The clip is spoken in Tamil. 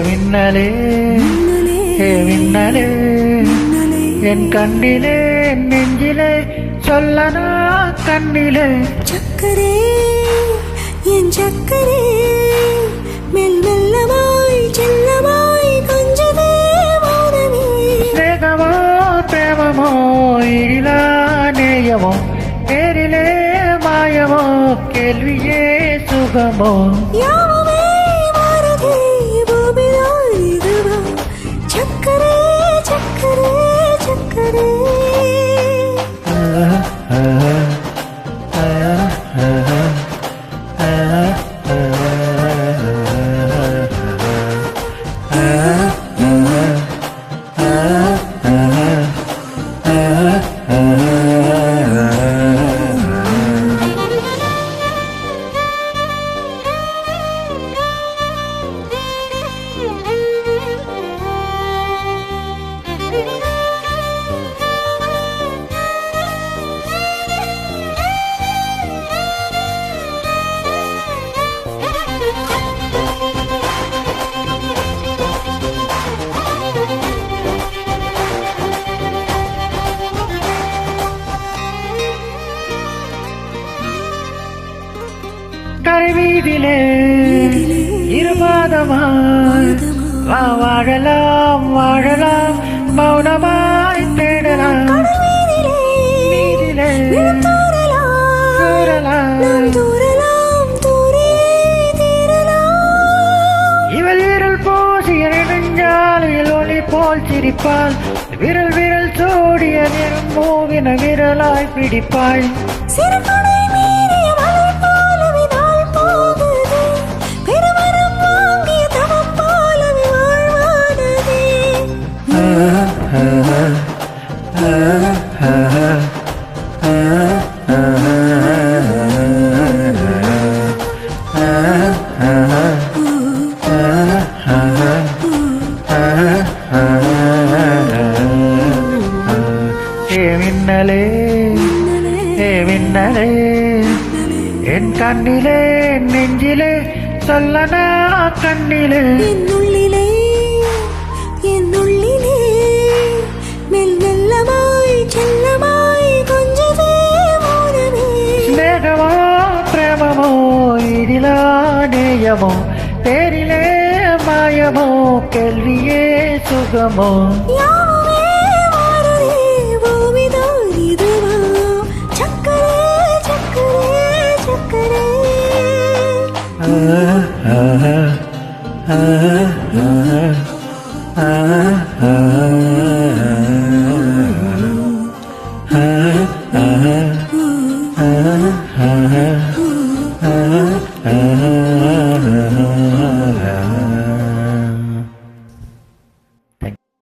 மின்னலே ஹே மின்னலே என் கண்ணிலே என் நெஞ்சிலே சொல்லனா கண்ணிலே சக்கரே என் சக்கரே மெல் மெல்லமாய் செல்லமாய் கொஞ்சமே மௌனமே ஸ்நேகமோ பிரேமமோ இழிலா நேயமோ பேரிலே மாயமோ கேள்வியே சுகமோ யாவுமே மாறுதே பூமியாய் இதுவா சக்கரே சக்கரே சக்கரே கரைவீதிலே இருபாதமாய் வாழலாம் வாழலாம் மௌனமாய் தேடலாம் வீதிலே இவள் விரல் பூசிய நெடுஞ்சாலையில் ஒளி போல் சிரிப்பாள் விரல் விரல் சோடிய நிறம் மூவின விரலாய் பிடிப்பாள் மின்னலே மின்னலே என் கண்ணிலே என் நெஞ்சிலே சொல்லனா கண்ணிலே என்னுள்ளிலே என்னுள்ளிலே மெல் மெல்லமாய் செல்லமாய் கொஞ்சமே மௌனமே ஸ்நேகமோ பிரேமமோ இதிலா நேயமோ பேரிலே மாயமோ கேள்வியே சுகமோ